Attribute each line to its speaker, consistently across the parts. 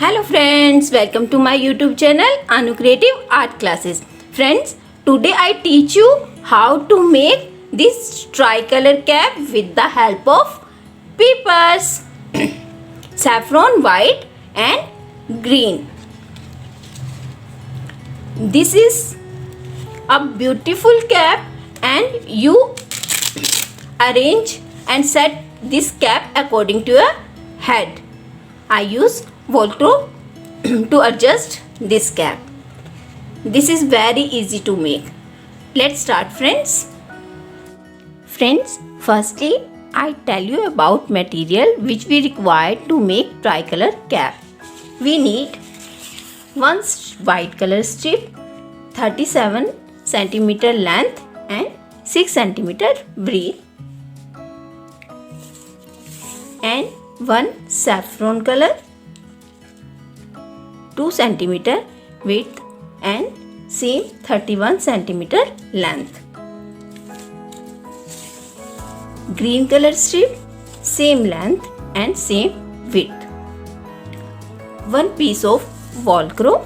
Speaker 1: Hello friends, welcome to my YouTube channel Anucreativeartclasses. Friends, today I teach you how to make this tricolor cap with the help of papers saffron, white and green. This is a beautiful cap and you arrange and set this cap according to your head. I use Voltro to adjust this cap. This is very easy to make. Let's start friends. Friends, firstly I tell you about material which we require to make tricolor cap. We need one white color strip, 37 centimeter length and 6 centimeter breadth, and one saffron color, 2 centimeter width and same 31 centimeter length. Green color strip, same length and same width. One piece of Velcro,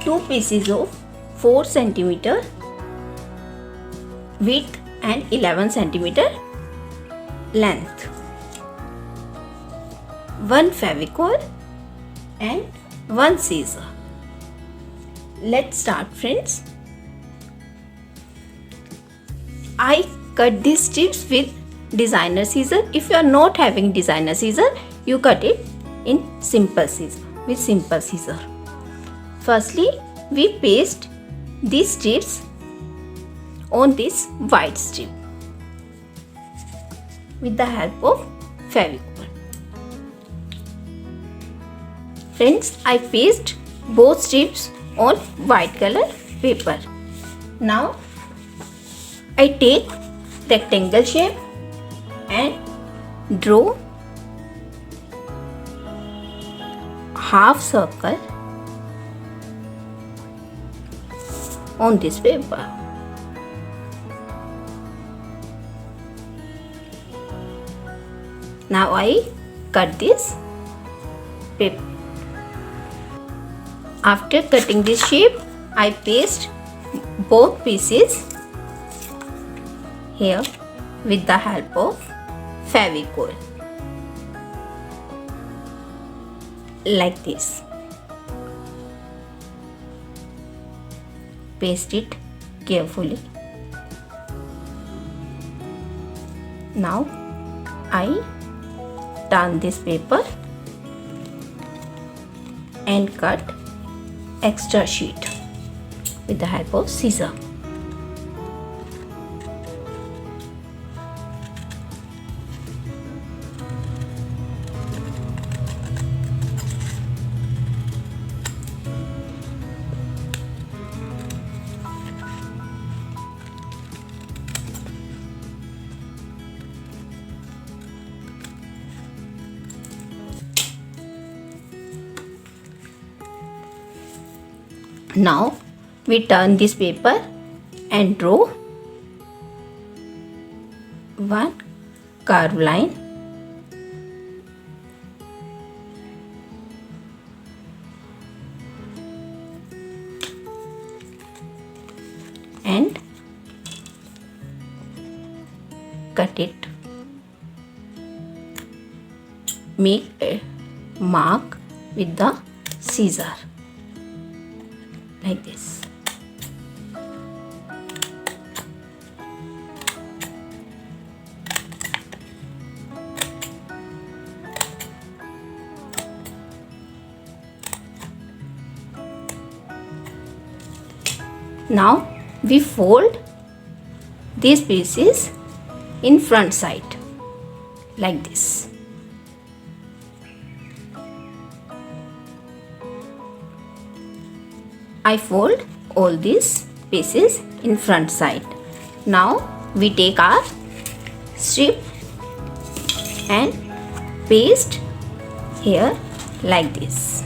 Speaker 1: 2 pieces of 4 centimeter width and 11 centimeter length. One Fevicol and one scissor. Let's start friends. I cut these strips with designer scissor. If you are not having designer scissor, you cut it in simple scissor with simple scissor. Firstly, we paste these strips on this white strip with the help of Fevicol. Friends, I paste both strips on white color paper. Now I take rectangle shape and draw half circle on this paper. Now I cut this paper. After cutting this shape, I paste both pieces here with the help of Fevicol like this. Paste it carefully. Now I turn this paper and cut extra sheet with the help of scissor. Now we turn this paper and draw one curved line and cut it. Make a mark with the scissor like this. Now we fold these pieces in front side like this. I fold all these pieces in front side. Now we take our strip and paste here like this.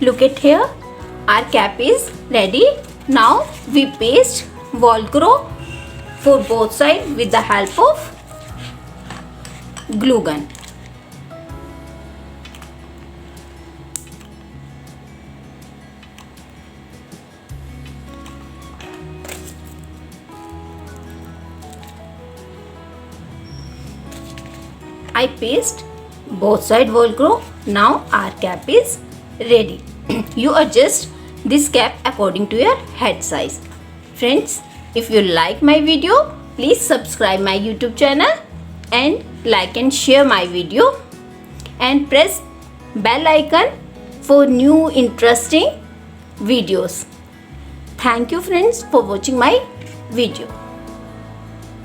Speaker 1: Look at here, our cap is ready. Now we paste Velcro for both sides with the help of glue gun. I paste both side Velcro. Now our cap is ready. You adjust this cap according to your head size. Friends, if you like my video, please subscribe my YouTube channel and like and share my video and press bell icon for new interesting videos. Thank you friends for watching my video.